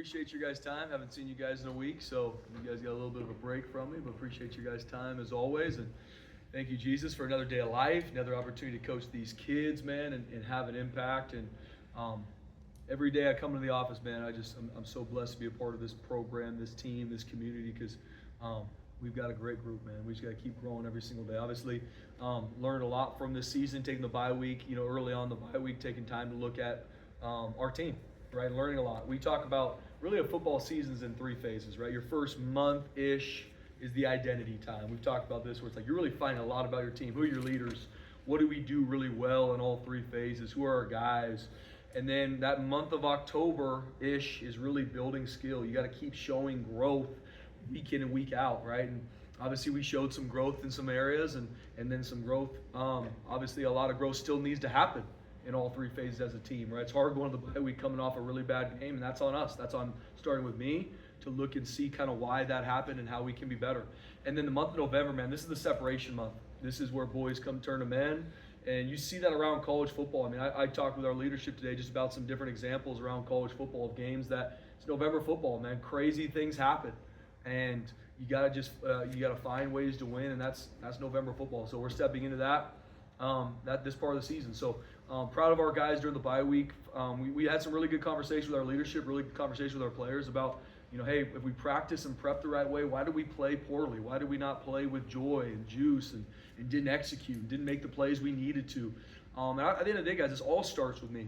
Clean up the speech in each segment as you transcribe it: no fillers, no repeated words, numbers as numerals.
Appreciate your guys' time. Haven't seen you guys in a week, so you guys got a little bit of a break from me, but appreciate your guys' time as always. And thank you, Jesus, for another day of life, another opportunity to coach these kids, man, and have an impact. And every day I come into the office, man, I'm so blessed to be a part of this program, this team, this community, because we've got a great group, man. We just got to keep growing every single day. Obviously, learned a lot from this season, taking the bye week, early on the bye week, taking time to look at our team, right? Learning a lot. We talk about really a football season's in three phases, right? Your first month-ish is the identity time. We've talked about this where it's like you're really finding a lot about your team. Who are your leaders? What do we do really well in all three phases? Who are our guys? And then that month of October-ish is really building skill. You got to keep showing growth week in and week out, right? And obviously we showed some growth in some areas and then some growth. Obviously a lot of growth still needs to happen in all three phases as a team, right? It's hard going to the bye week coming off a really bad game, and that's on us. That's on starting with me to look and see kind of why that happened and how we can be better. And then the month of November, man, this is the separation month. This is where boys come turn to men, and you see that around college football. I mean, I talked with our leadership today just about some different examples around college football of games that it's November football, man. Crazy things happen, and you gotta just you gotta find ways to win, and that's November football. So we're stepping into that this part of the season. So proud of our guys during the bye week. We had some really good conversation with our leadership, really good conversation with our players about, hey, if we practice and prep the right way, why do we play poorly? Why did we not play with joy and juice and didn't execute, didn't make the plays we needed to? And at the end of the day, guys, this all starts with me.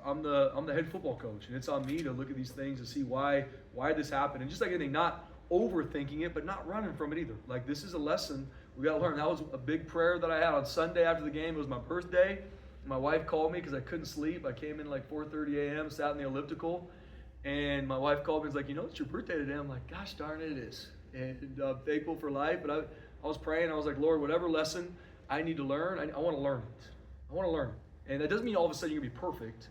I'm the head football coach, and it's on me to look at these things and see why this happened. And just like anything, not overthinking it, but not running from it either. Like, this is a lesson we got to learn. That was a big prayer that I had on Sunday after the game. It was my birthday. My wife called me because I couldn't sleep. I came in like 4:30 a.m., sat in the elliptical, and my wife called me and was like, it's your birthday today. I'm like, gosh darn it, it is. And I'm thankful for life. But I was praying. I was like, Lord, whatever lesson I need to learn, I want to learn it. I want to learn it. And that doesn't mean all of a sudden you're going to be perfect.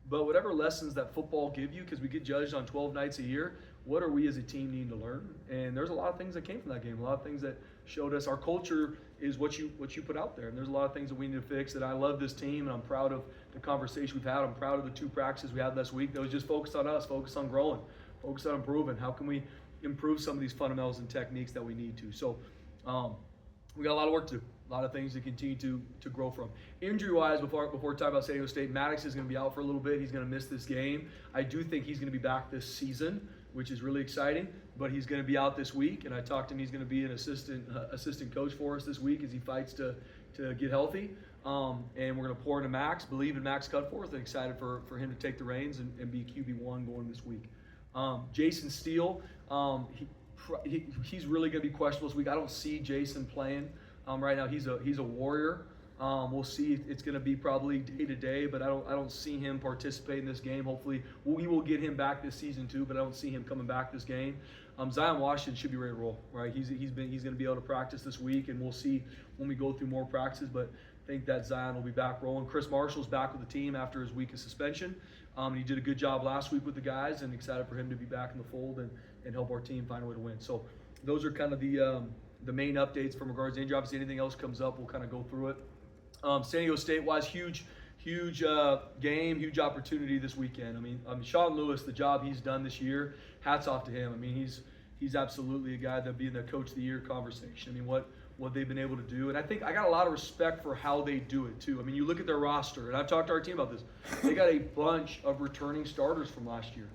But whatever lessons that football give you, because we get judged on 12 nights a year, what are we as a team needing to learn? And there's a lot of things that came from that game, a lot of things that showed us our culture is what you put out there. And there's a lot of things that we need to fix. And I love this team, and I'm proud of the conversation we've had. I'm proud of the 2 practices we had last week that was just focused on us, focused on growing, focused on improving. How can we improve some of these fundamentals and techniques that we need to? So we got a lot of work to do. A lot of things to continue to grow from. Injury-wise, before we talk about San Diego State, Maddox is going to be out for a little bit. He's going to miss this game. I do think he's going to be back this season, which is really exciting, but he's going to be out this week, and I talked to him. He's going to be an assistant coach for us this week as he fights to get healthy, and we're going to pour into Max, believe in Max Cutforth, and excited for him to take the reins and be QB1 going this week. Jason Steele, he's really going to be questionable this week. I don't see Jason playing. Right now, he's a warrior. We'll see. It's going to be probably day to day, but I don't see him participate in this game. Hopefully, we will get him back this season too, but I don't see him coming back this game. Zion Washington should be ready to roll. Right? He's going to be able to practice this week, and we'll see when we go through more practices. But I think that Zion will be back rolling. Chris Marshall's back with the team after his week of suspension. He did a good job last week with the guys, and excited for him to be back in the fold and help our team find a way to win. So those are kind of the main updates from regards to injury. Obviously, anything else comes up, we'll kind of go through it. San Diego State-wise, huge game, huge opportunity this weekend. I mean, Sean Lewis, the job he's done this year, hats off to him. I mean, he's absolutely a guy that'll be in the Coach of the Year conversation. I mean, what they've been able to do. And I think I got a lot of respect for how they do it, too. I mean, you look at their roster, and I've talked to our team about this. They got a bunch of returning starters from last year.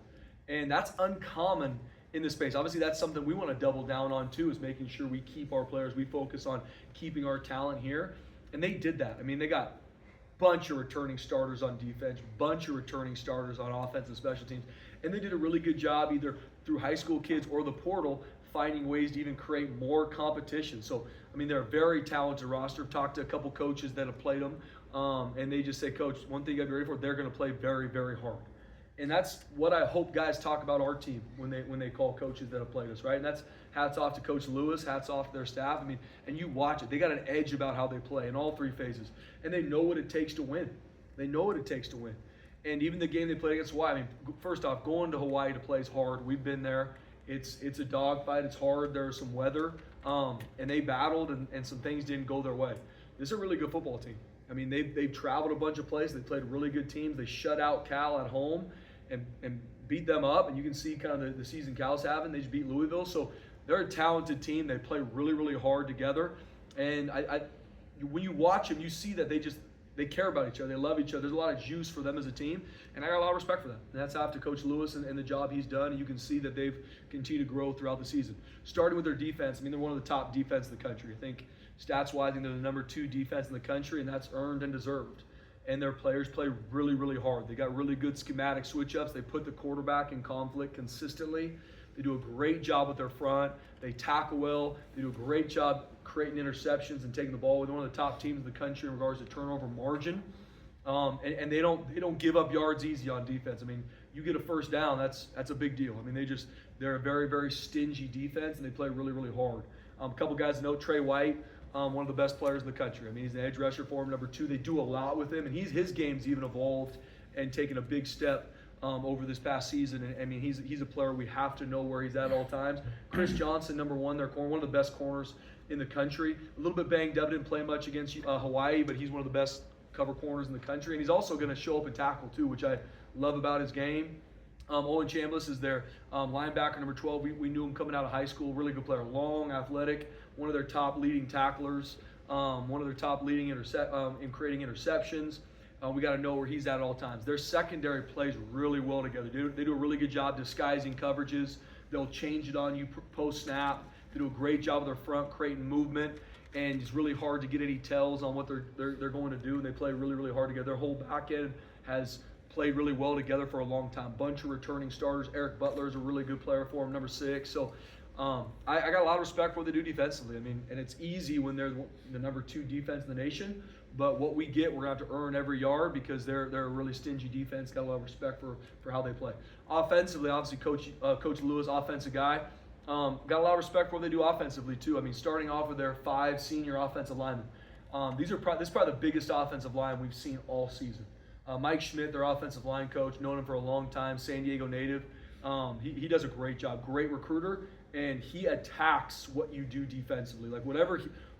And that's uncommon in this space. Obviously, that's something we want to double down on, too, is making sure we keep our players. We focus on keeping our talent here. And they did that. I mean, they got a bunch of returning starters on defense, bunch of returning starters on offense and special teams. And they did a really good job either through high school kids or the portal finding ways to even create more competition. So, I mean, they're a very talented roster. I've talked to a couple coaches that have played them, and they just say, Coach, one thing you got to be ready for, they're going to play very, very hard. And that's what I hope guys talk about our team when they call coaches that have played us, right? And that's hats off to Coach Lewis, hats off to their staff. I mean, and you watch it. They got an edge about how they play in all three phases. And they know what it takes to win. They know what it takes to win. And even the game they played against Hawaii, I mean, first off, going to Hawaii to play is hard. We've been there. It's a dogfight. It's hard. There's some weather. And they battled, and some things didn't go their way. This is a really good football team. I mean, they've traveled a bunch of places. They played really good teams. They shut out Cal at home and beat them up, and you can see kind of the season Cal's having. They just beat Louisville, so they're a talented team. They play really, really hard together, and when you watch them, you see that they care about each other. They love each other. There's a lot of juice for them as a team, and I got a lot of respect for them. And that's after Coach Lewis and the job he's done, and you can see that they've continued to grow throughout the season. Starting with their defense, I mean, they're one of the top defense in the country. I think stats-wise, I think they're the number 2 defense in the country, and that's earned and deserved. And their players play really, really hard. They got really good schematic switch-ups. They put the quarterback in conflict consistently. They do a great job with their front. They tackle well. They do a great job creating interceptions and taking the ball. They're one of the top teams in the country in regards to turnover margin. And they don't give up yards easy on defense. I mean, you get a first down, that's a big deal. I mean, they're a very, very stingy defense, and they play really, really hard. A couple guys to note, Trey White, one of the best players in the country. I mean, he's an edge rusher for him, number 2. They do a lot with him, and his game's even evolved and taken a big step over this past season. And I mean, he's a player we have to know where he's at all times. Chris Johnson, number 1, their corner, one of the best corners in the country. A little bit banged up, didn't play much against Hawaii, but he's one of the best cover corners in the country. And he's also going to show up and tackle too, which I love about his game. Owen Chambliss is their linebacker, number 12. We knew him coming out of high school. Really good player, long, athletic, one of their top leading tacklers, one of their top leading in creating interceptions. We got to know where he's at all times. Their secondary plays really well together. They do a really good job disguising coverages. They'll change it on you post-snap. They do a great job with their front, creating movement, and it's really hard to get any tells on what they're going to do, and they play really, really hard together. Their whole back end has played really well together for a long time. Bunch of returning starters. Eric Butler is a really good player for them, number 6. So I got a lot of respect for what they do defensively. I mean, and it's easy when they're the number 2 defense in the nation. But what we get, we're going to have to earn every yard because they're a really stingy defense. Got a lot of respect for how they play. Offensively, obviously, Coach Lewis, offensive guy. Got a lot of respect for what they do offensively too. I mean, starting off with their 5 senior offensive linemen. This is probably the biggest offensive line we've seen all season. Mike Schmidt, their offensive line coach, known him for a long time, San Diego native. He does a great job, great recruiter, and he attacks what you do defensively. Like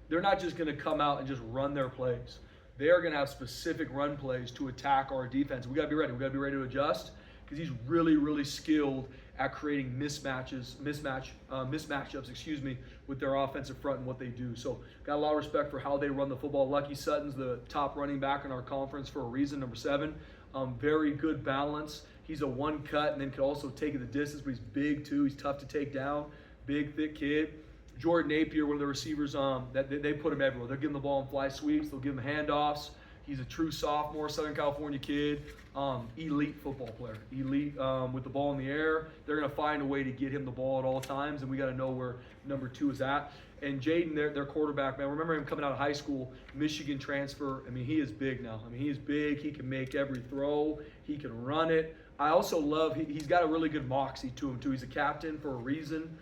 they're not just going to come out and just run their plays. They are going to have specific run plays to attack our defense. We got to be ready. We got to be ready to adjust because he's really, really skilled at creating mismatchups, with their offensive front and what they do. So got a lot of respect for how they run the football. Lucky Sutton's the top running back in our conference for a reason, number 7. Very good balance. He's a one cut and then can also take it the distance, but he's big too. He's tough to take down. Big, thick kid. Jordan Napier, one of the receivers, that they put him everywhere. They'll give him the ball in fly sweeps. They'll give him handoffs. He's a true sophomore, Southern California kid. Elite football player. Elite with the ball in the air. They're going to find a way to get him the ball at all times, and we got to know where number 2 is at. And Jaden, their quarterback, man, remember him coming out of high school, Michigan transfer. I mean, he is big now. I mean, he is big. He can make every throw. He can run it. I also love, he's got a really good moxie to him, too. He's a captain for a reason.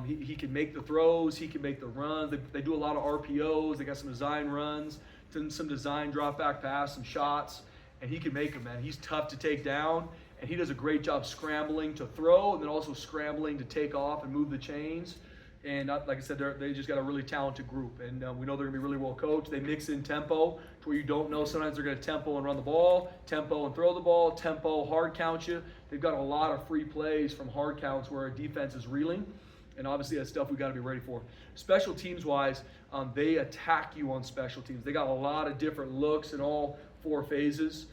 He can make the throws. He can make the runs. They do a lot of RPOs. They got some design runs, some design drop back pass, some shots, and he can make them, man. He's tough to take down, and he does a great job scrambling to throw and then also scrambling to take off and move the chains. And like I said, they just got a really talented group, and we know they're going to be really well coached. They mix in tempo to where you don't know. Sometimes they're going to tempo and run the ball, tempo and throw the ball, tempo, hard count you. They've got a lot of free plays from hard counts where a defense is reeling. And obviously that's stuff we got to be ready for. Special teams wise, they attack you on special teams. They got a lot of different looks in all 4 phases.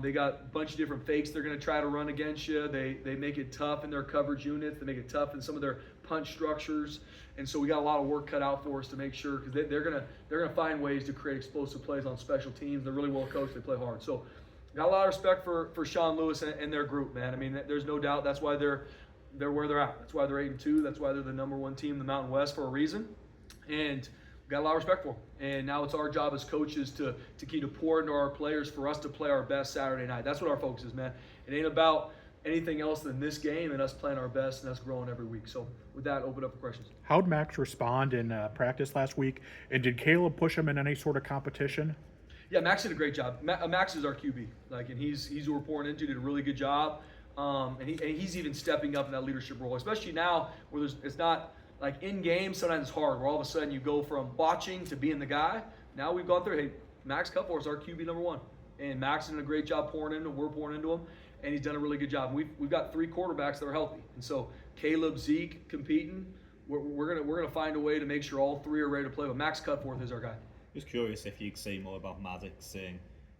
They got a bunch of different fakes they're going to try to run against you. They make it tough in their coverage units. They make it tough in some of their punch structures. And so we got a lot of work cut out for us to make sure, because they're gonna find ways to create explosive plays on special teams. They're really well coached. They play hard. So got a lot of respect for Sean Lewis and their group, man. I mean, there's no doubt that's why they're where they're at. That's why they're 8-2. That's why they're the number 1 team in the Mountain West for a reason. And we got a lot of respect for them. And now it's our job as coaches to keep to pour into our players for us to play our best Saturday night. That's what our focus is, man. It ain't about anything else than this game and us playing our best and us growing every week. So with that, open up for questions. How'd Max respond in practice last week? And did Caleb push him in any sort of competition? Yeah, Max did a great job. Max is our QB, and he's who we're pouring into. Did a really good job. And he's even stepping up in that leadership role, especially now where it's not like in game. Sometimes it's hard where all of a sudden you go from watching to being the guy. Now we've gone through. Hey, Max Cupler is our QB number 1, and Max is doing a great job pouring into him. We're pouring into him, and he's done a really good job. We've got 3 quarterbacks that are healthy, and so Caleb, Zeke competing. We're gonna find a way to make sure all 3 are ready to play. But Max Cutforth is our guy. Just curious if you could say more about Maddox,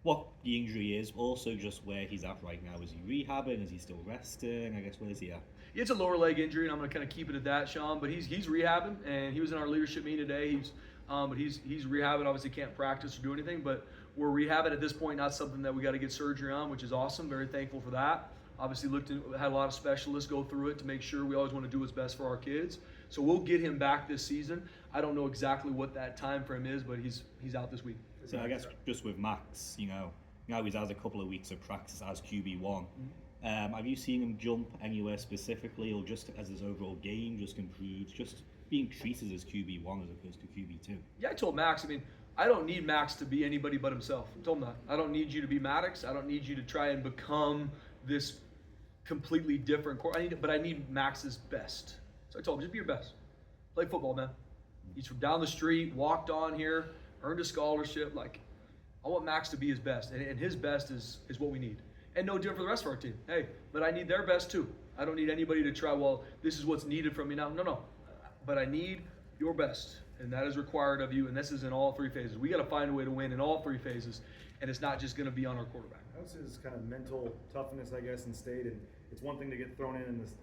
what the injury is, also just where he's at right now. Is he rehabbing? Is he still resting? I guess, where is he at? It's a lower leg injury, and I'm going to kind of keep it at that, Sean. But he's rehabbing, and he was in our leadership meeting today. He's rehabbing. Obviously, can't practice or do anything, but we're rehabbing at this point. Not something that we got to get surgery on, which is awesome. Very thankful for that. Obviously, had a lot of specialists go through it to make sure. We always want to do what's best for our kids. So we'll get him back this season. I don't know exactly what that time frame is, but he's out this week. So I guess just with Max, now he's had a couple of weeks of practice as QB1. Have you seen him jump anywhere specifically, or just as his overall game just improves, just being treated as QB1 as opposed to QB2? Yeah, I told Max, I don't need Max to be anybody but himself. I told him that. I don't need you to be Maddox. I don't need you to try and become this completely different but I need Max's best. So I told him, just be your best. Play football, man. He's from down the street, walked on here, earned a scholarship. I want Max to be his best, and his best is what we need. And no different for the rest of our team. Hey, but I need their best too. I don't need anybody to try, well, this is what's needed from me now. No. But I need your best, and that is required of you, and this is in all 3 phases. We got to find a way to win in all 3 phases, and it's not just going to be on our quarterback. How's his kind of mental toughness, I guess, in state? And it's one thing to get thrown in this,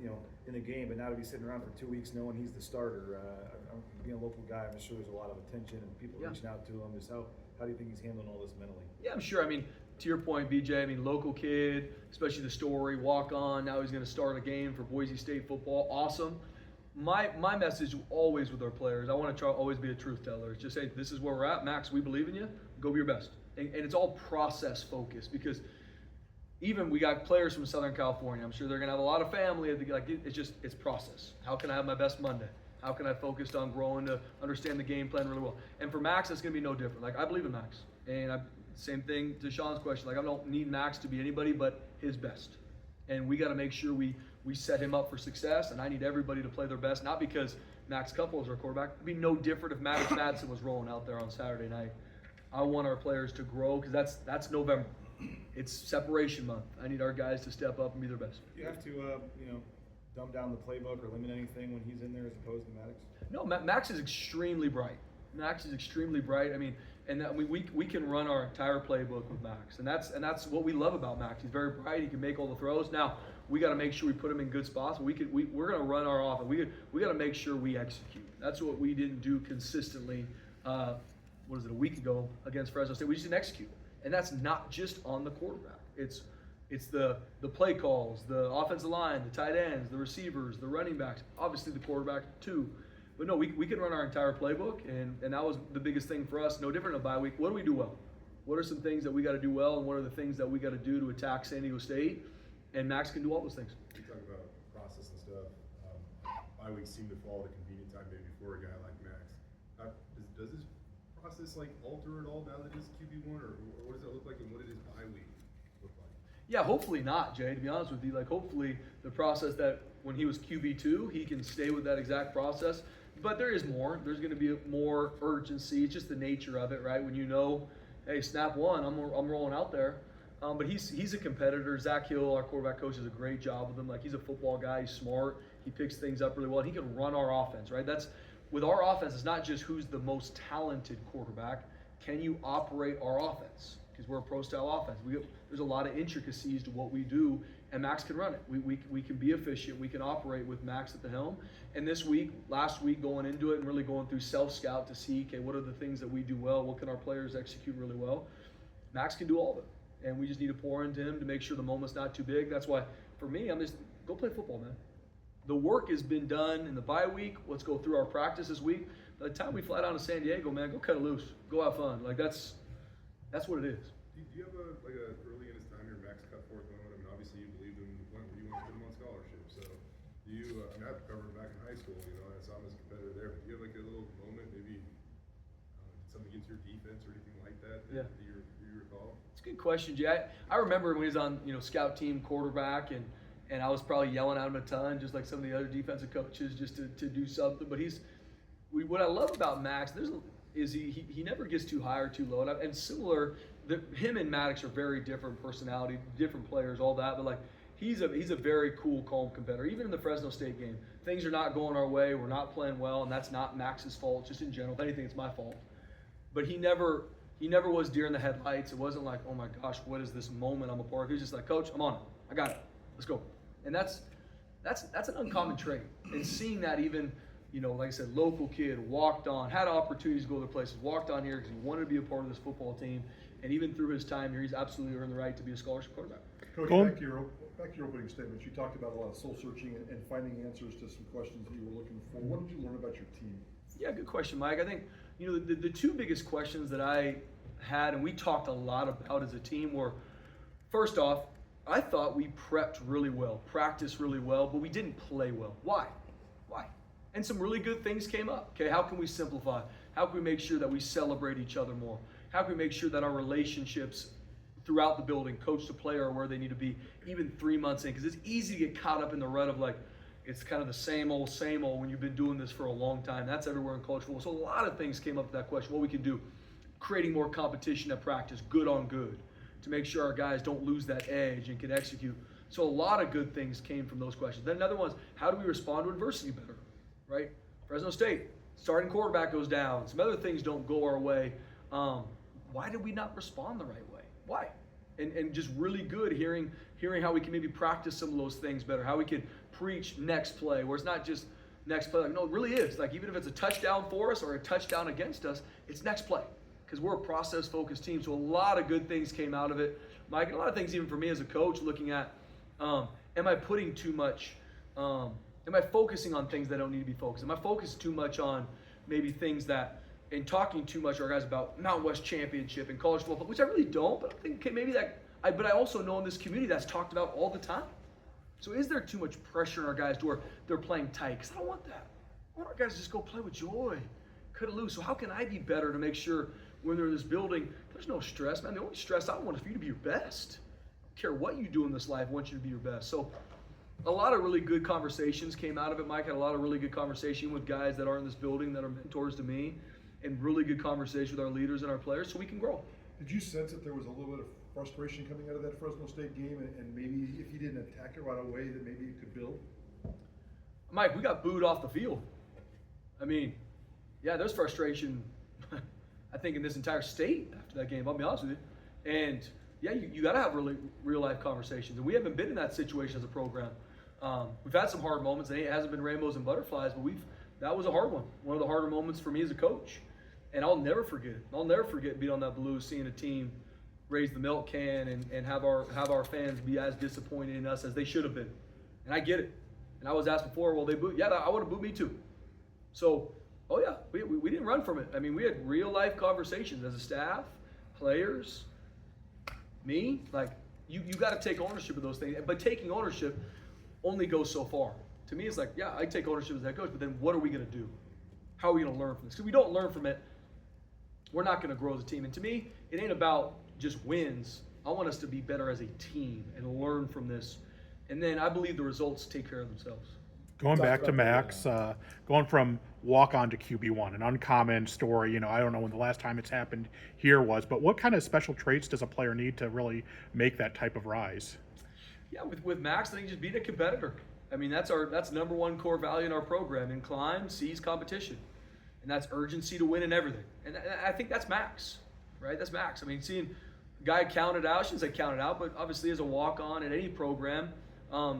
in the game, but now to be sitting around for 2 weeks knowing he's the starter. I'm being a local guy, I'm sure there's a lot of attention and people reaching out to him. Just how do you think he's handling all this mentally? Yeah, I'm sure. To your point, BJ, local kid, especially the story, walk on. Now he's going to start a game for Boise State football. Awesome. My message always with our players, I want to try always be a truth teller. It's just say, this is where we're at. Max, we believe in you. Go be your best. And it's all process focused, because even we got players from Southern California. I'm sure they're going to have a lot of family. It's process. How can I have my best Monday? How can I focus on growing to understand the game plan really well? And for Max, it's going to be no different. I believe in Max. And same thing to Sean's question. I don't need Max to be anybody but his best. And we got to make sure we set him up for success. And I need everybody to play their best, not because Max Couple is our quarterback. It'd be no different if Maddox Madsen was rolling out there on Saturday night. I want our players to grow, because that's November. It's separation month. I need our guys to step up and be their best. Do you have to, dumb down the playbook or limit anything when he's in there as opposed to Maddox? No, Max is extremely bright. Max is extremely bright. We can run our entire playbook with Max, and that's what we love about Max. He's very bright. He can make all the throws. Now we got to make sure we put him in good spots. We're going to run our offense. We got to make sure we execute. That's what we didn't do consistently. A week ago against Fresno State? We just didn't execute, and that's not just on the quarterback. It's the play calls, the offensive line, the tight ends, the receivers, the running backs, obviously the quarterback too. But no, we can run our entire playbook, and that was the biggest thing for us. No different in a bye week. What do we do well? What are some things that we got to do well, and what are the things that we got to do to attack San Diego State? And Max can do all those things. You talk about process and stuff. Bye weeks seem to fall at a convenient time maybe for a guy like Max. Does this process alter at all now that it's QB1, or what does it look like, and what did his bye week look like? Yeah, hopefully not, Jay, to be honest with you. Hopefully the process that when he was QB2, he can stay with that exact process. But there is more. There's going to be more urgency. It's just the nature of it, right? When hey, snap one, I'm rolling out there. But he's a competitor. Zach Hill, our quarterback coach, does a great job with him. He's a football guy. He's smart. He picks things up really well. He can run our offense, right? With our offense, it's not just who's the most talented quarterback. Can you operate our offense? Because we're a pro-style offense. There's a lot of intricacies to what we do, and Max can run it. We can be efficient. We can operate with Max at the helm. And last week, going into it and really going through self-scout to see, okay, what are the things that we do well? What can our players execute really well? Max can do all of it, and we just need to pour into him to make sure the moment's not too big. That's why, for me, I'm just go play football, man. The work has been done in the bye week. Let's go through our practice this week. By the time we fly down to San Diego, man, go cut it loose. Go have fun. That's what it is. Do you have a early in his time here, Max Cutforth moment? Obviously you believed him. You want to put him on scholarship. So do you? I have covered him back in high school. I saw him as a competitor there. But do you have a little moment, maybe something against your defense or anything like that? Yeah. Do you recall? It's a good question, Jay. I remember when he was on scout team quarterback, and I was probably yelling at him a ton, just like some of the other defensive coaches, just to do something. But what I love about Max, is he never gets too high or too low. And similar, him and Maddox are very different personality, different players, all that. But like he's a very cool, calm competitor. Even in the Fresno State game, things are not going our way. We're not playing well, and that's not Max's fault. Just in general, if anything, it's my fault. But he never was deer in the headlights. It wasn't like, oh my gosh, what is this moment I'm a part of? He was just like, Coach, I'm on it. I got it. Let's go. And that's an uncommon trait. And seeing that even, like I said, local kid, walked on, had opportunities to go other places, walked on here because he wanted to be a part of this football team. And even through his time here, he's absolutely earned the right to be a scholarship quarterback. Coach, Cool. back to your opening statements, you talked about a lot of soul searching and finding answers to some questions that you were looking for. What did you learn about your team? Yeah, good question, Mike. I think, the two biggest questions that I had, and we talked a lot about as a team, were, first off, I thought we prepped really well, practiced really well, but we didn't play well. Why? And some really good things came up. Okay, how can we simplify? How can we make sure that we celebrate each other more? How can we make sure that our relationships throughout the building, coach to player, are where they need to be, even 3 months in? Because it's easy to get caught up in the rut of like, it's kind of the same old when you've been doing this for a long time. That's everywhere in college football. So a lot of things came up with that question. What we can do, creating more competition at practice, good on good, to make sure our guys don't lose that edge and can execute. So a lot of good things came from those questions. Then another one is, how do we respond to adversity better, right? Fresno State, starting quarterback goes down. Some other things don't go our way. Why did we not respond the right way? Why? And just really good hearing how we can maybe practice some of those things better, how we can preach next play, where it's not just next play. Like, no, it really is. Like, even if it's a touchdown for us or a touchdown against us, it's next play, because we're a process-focused team. So a lot of good things came out of it, Mike, and a lot of things even for me as a coach, looking at, am I putting too much, am I focusing on things that don't need to be focused? Am I focused too much on maybe things that, and talking too much to our guys about Mountain West Championship and college football, which I really don't, but I think maybe but I also know in this community that's talked about all the time. So is there too much pressure on our guys to where they're playing tight? Because I don't want that. I want our guys to just go play with joy, cut it loose. So how can I be better to make sure when they're in this building, there's no stress, man. The only stress I want is for you to be your best. I don't care what you do in this life, I want you to be your best. So a lot of really good conversations came out of it, Mike. Had a lot of really good conversation with guys that are in this building that are mentors to me, and really good conversation with our leaders and our players so we can grow. Did you sense that there was a little bit of frustration coming out of that Fresno State game, and maybe if you didn't attack it right away, that maybe it could build? Mike, we got booed off the field. I mean, yeah, there's frustration, I think, in this entire state after that game, I'll be honest with you. And yeah, you got to have really real life conversations. And we haven't been in that situation as a program. We've had some hard moments, and it hasn't been rainbows and butterflies, but that was a hard one. One of the harder moments for me as a coach. And I'll never forget it. I'll never forget being on that blue, seeing a team raise the milk can and have our fans be as disappointed in us as they should have been. And I get it. And I was asked before, well, they booed. Yeah, I would have booed me too. So, oh yeah, we didn't run from it. I mean, we had real life conversations as a staff, players, me. Like, you got to take ownership of those things. But taking ownership only goes so far. To me, it's like, yeah, I take ownership as head coach, but then what are we going to do? How are we going to learn from this? Because if we don't learn from it, we're not going to grow as a team. And to me, it ain't about just wins. I want us to be better as a team and learn from this. And then I believe the results take care of themselves. Going back to Max, going from walk-on to QB1, an uncommon story. I don't know when the last time it's happened here was, but what kind of special traits does a player need to really make that type of rise? Yeah, with Max, I think just being a competitor. I mean, that's number one core value in our program. In climb, seize competition. And that's urgency to win in everything. And I think that's Max, right? That's Max. I mean, seeing a guy counted out, I shouldn't say counted out, but obviously as a walk-on in any program,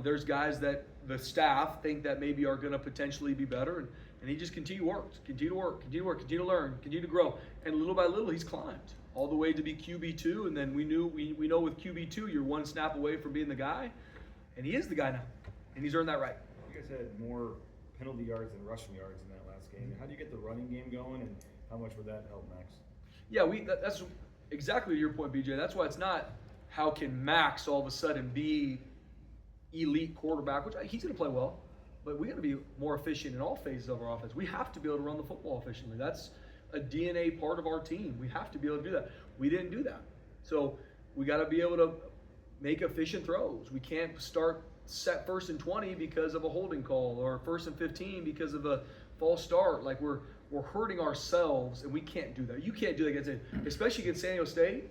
there's guys that the staff think that maybe are going to potentially be better. And he just continue to work, continue to learn, continue to grow. And little by little, he's climbed all the way to be QB2. And then we know with QB2, you're one snap away from being the guy. And he is the guy now. And he's earned that right. You guys had more penalty yards than rushing yards in that last game. How do you get the running game going, and how much would that help Max? Yeah, that's exactly your point, BJ. That's why it's not how can Max all of a sudden be elite quarterback, which he's going to play well, but we got to be more efficient in all phases of our offense. We have to be able to run the football efficiently. That's a DNA part of our team. We have to be able to do that. We didn't do that. So we got to be able to make efficient throws. We can't start set 1st and 20 because of a holding call, or 1st and 15 because of a false start. Like we're hurting ourselves, and we can't do that. You can't do that against it, especially against San Diego State.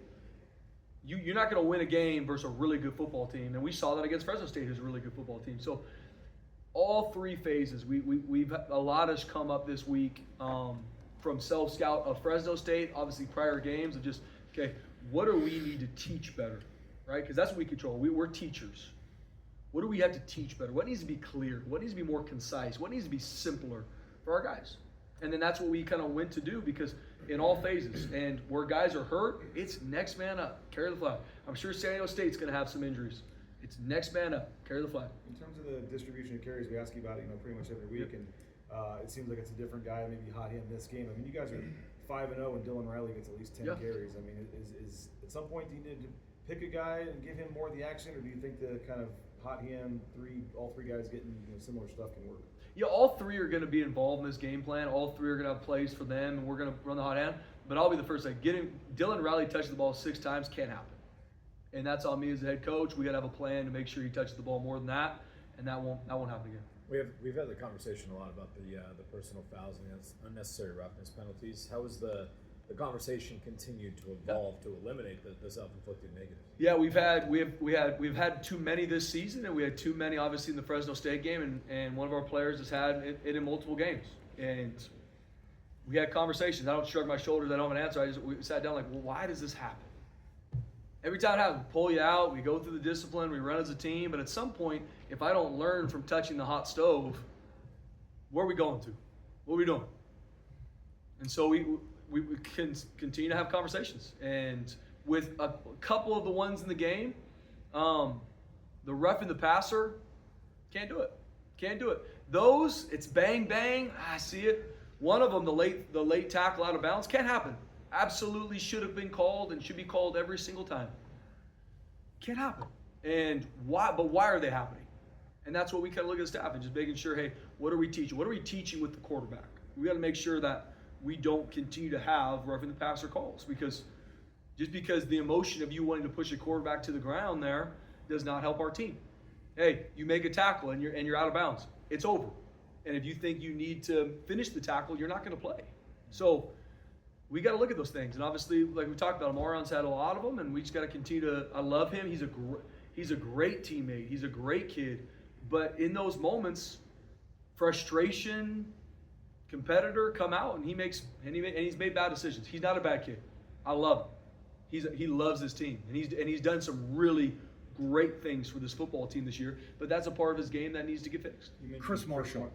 you're not going to win a game versus a really good football team. And we saw that against Fresno State, who's a really good football team. So all three phases, we've a lot has come up this week from self-scout of Fresno State, obviously prior games of just, okay, what do we need to teach better, right? Because that's what we control. We're teachers. What do we have to teach better? What needs to be clear? What needs to be more concise? What needs to be simpler for our guys? And then that's what we kind of went to do, because in all phases, and where guys are hurt, it's next man up, carry the flag. I'm sure San Diego State's going to have some injuries. It's next man up, carry the flag. In terms of the distribution of carries, we ask you about it, pretty much every week, and it seems like it's a different guy, maybe hot hit in this game. I mean, you guys are 5-0, and Dylan Riley gets at least 10 carries. I mean, is at some point do you need to pick a guy and give him more of the action, or do you think the kind of hot hand all three guys getting similar stuff can work? Yeah, all three are going to be involved in this game plan. All three are going to have plays for them, and we're going to run the hot hand. But I'll be the first to say, Dylan Riley touches the ball 6 times can't happen. And that's on me as the head coach. We got to have a plan to make sure he touches the ball more than that, and that won't happen again. We've had the conversation a lot about the personal fouls and unnecessary roughness penalties. How has the conversation continued to evolve to eliminate the self-inflicted negatives? Yeah, we've had too many this season, and we had too many obviously in the Fresno State game, and one of our players has had it in multiple games, and we had conversations. I don't shrug my shoulders. I don't have an answer. We sat down like, well, why does this happen? Every time it happens, we pull you out, we go through the discipline, we run as a team, but at some point, if I don't learn from touching the hot stove, where are we going to? What are we doing? And so we can continue to have conversations. And with a couple of the ones in the game, the ref and the passer, can't do it. Can't do it. Those, it's bang, bang, I see it. One of them, the late tackle out of bounds, can't happen. Absolutely should have been called and should be called every single time. Can't happen. And why? But why are they happening? And that's what we kind of look at the staff and just making sure, hey, what are we teaching? What are we teaching with the quarterback? We got to make sure that we don't continue to have roughing the passer calls, because just because the emotion of you wanting to push a quarterback to the ground there does not help our team. Hey, you make a tackle and you're out of bounds. It's over. And if you think you need to finish the tackle, you're not going to play. So we got to look at those things. And obviously, like we talked about, Marion's had a lot of them, and we just got to continue to. I love him. He's a great teammate. He's a great kid. But in those moments, frustration, competitor come out, and he's made bad decisions. He's not a bad kid. I love him. He loves his team, and he's done some really great things for this football team this year. But that's a part of his game that needs to get fixed. Chris Marshall.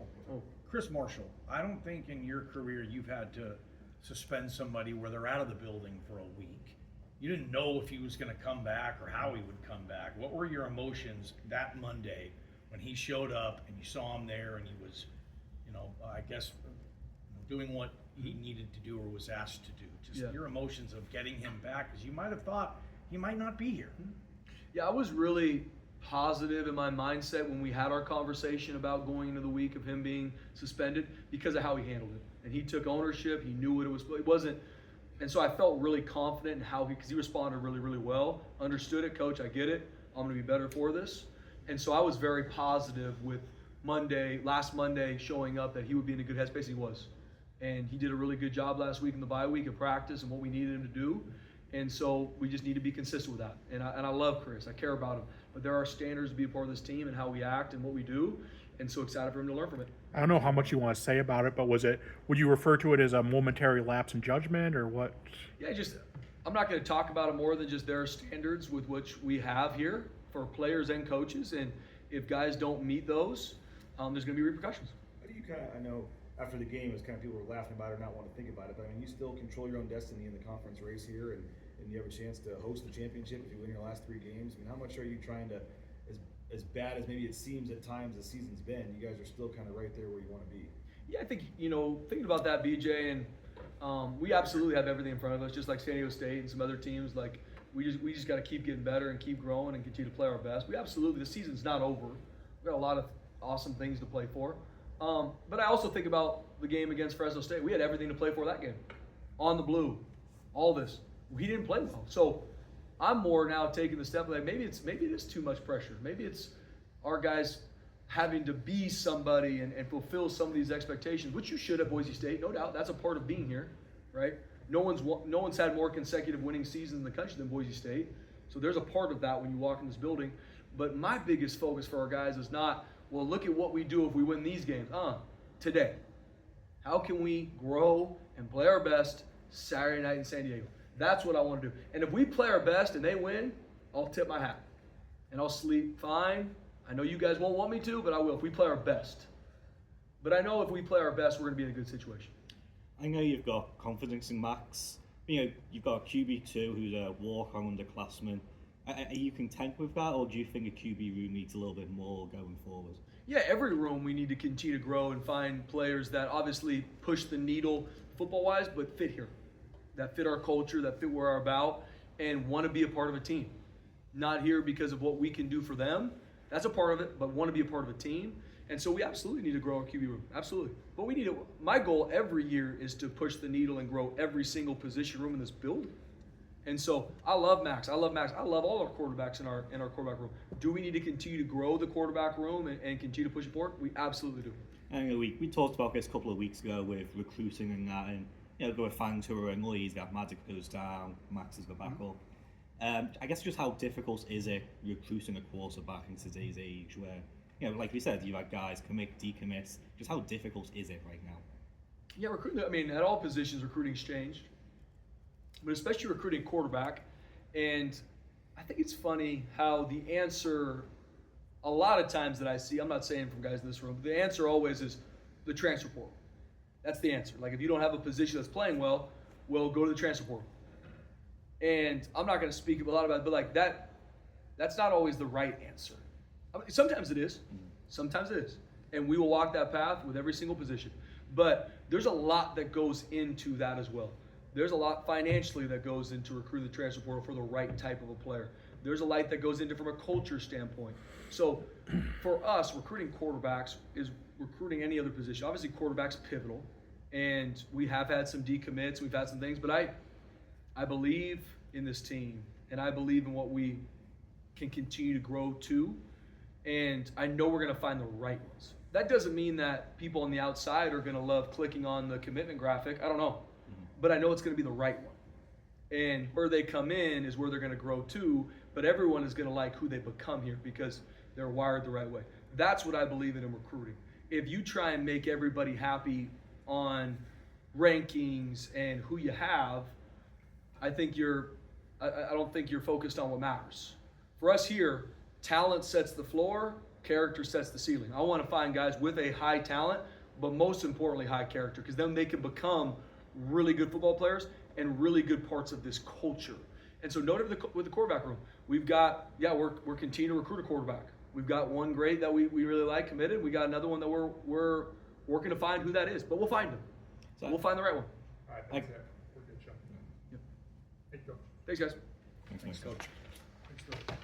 Chris Marshall. I don't think in your career you've had to suspend somebody where they're out of the building for a week. You didn't know if he was going to come back or how he would come back. What were your emotions that Monday when he showed up and you saw him there and he was, I guess, doing what he needed to do or was asked to do? Just your emotions of getting him back, because you might have thought he might not be here. Yeah, I was really positive in my mindset when we had our conversation about going into the week of him being suspended because of how he handled it. And he took ownership. He knew what it was. It wasn't. And so I felt really confident in how because he responded really, really well. Understood it, coach. I get it. I'm going to be better for this. And so I was very positive with last Monday, showing up that he would be in a good headspace. He was. And he did a really good job last week in the bye week of practice and what we needed him to do. And so we just need to be consistent with that. And I love Chris. I care about him. But there are standards to be a part of this team and how we act and what we do. And so excited for him to learn from it. I don't know how much you want to say about it, but would you refer to it as a momentary lapse in judgment, or what? Yeah, I'm not going to talk about it more than just there are standards with which we have here for players and coaches. And if guys don't meet those, there's going to be repercussions. How do you I know after the game, it's people were laughing about it or not want to think about it, but I mean, you still control your own destiny in the conference race here, and you have a chance to host the championship if you win your last 3 games. I mean, how much are you trying to, as bad as maybe it seems at times the season's been, you guys are still right there where you want to be? Yeah, I think, thinking about that, BJ, and we absolutely have everything in front of us, just like San Diego State and some other teams. Like, we just got to keep getting better and keep growing and continue to play our best. The season's not over. We've got a lot of awesome things to play for. But I also think about the game against Fresno State. We had everything to play for that game. On the blue, all this. We didn't play well. So I'm more now taking the step like maybe it is too much pressure. Maybe it's our guys having to be somebody and fulfill some of these expectations, which you should at Boise State, no doubt. That's a part of being here, right? No one's had more consecutive winning seasons in the country than Boise State. So there's a part of that when you walk in this building. But my biggest focus for our guys is not, well, look at what we do if we win these games. Today, how can we grow and play our best Saturday night in San Diego? That's what I want to do. And if we play our best and they win, I'll tip my hat. And I'll sleep fine. I know you guys won't want me to, but I will if we play our best. But I know if we play our best, we're going to be in a good situation. I know you've got confidence in Max. You know, you've got a QB2 who's a walk-on underclassman. Are you content with that, or do you think a QB room needs a little bit more going forward? Yeah, every room we need to continue to grow and find players that obviously push the needle football-wise, but fit here. That fit our culture, that fit where we're about, and want to be a part of a team. Not here because of what we can do for them. That's a part of it, but want to be a part of a team. And so we absolutely need to grow our QB room. Absolutely. But we need to, my goal every year is to push the needle and grow every single position room in this building. And so I love Max. I love Max. I love all our quarterbacks in our quarterback room. Do we need to continue to grow the quarterback room and continue to push it forward? We absolutely do. I know we talked about this a couple of weeks ago with recruiting and that, and you know, there were fans who were annoyed. He's got Magic goes down, Max is the backup. I guess just how difficult is it recruiting a quarterback in today's age where, you know, like we said, you had guys commit, decommit. Just how difficult is it right now? Yeah, recruiting, I mean, at all positions, recruiting's changed. But especially recruiting quarterback. And I think it's funny how the answer, a lot of times that I see, I'm not saying from guys in this room, but the answer always is the transfer portal. That's the answer. Like if you don't have a position that's playing well, go to the transfer portal. And I'm not going to speak a lot about it, but like that's not always the right answer. I mean, sometimes it is. Sometimes it is. And we will walk that path with every single position. But there's a lot that goes into that as well. There's a lot financially that goes into recruiting the transfer portal for the right type of a player. There's a lot that goes into from a culture standpoint. So for us, recruiting quarterbacks is recruiting any other position. Obviously, quarterback's pivotal. And we have had some decommits, we've had some things, but I believe in this team, and I believe in what we can continue to grow to, and I know we're going to find the right ones. That doesn't mean that people on the outside are going to love clicking on the commitment graphic. I don't know. But I know it's going to be the right one. And where they come in is where they're going to grow to, but everyone is going to like who they become here because they're wired the right way. That's what I believe in recruiting. If you try and make everybody happy on rankings and who you have, I don't think you're focused on what matters. For us here, talent sets the floor, character sets the ceiling. I want to find guys with a high talent, but most importantly, high character, because then they can become really good football players and really good parts of this culture. And so note with the quarterback room, we've got, we're continuing to recruit a quarterback. We've got one great that we really like committed. We got another one that we're working to find who that is, but we'll find him. So we'll find the right one. All right, thanks, Zach. We're good, Sean. Yep. Thanks, Coach. Thanks, guys. Thanks, Coach. Thanks, Coach.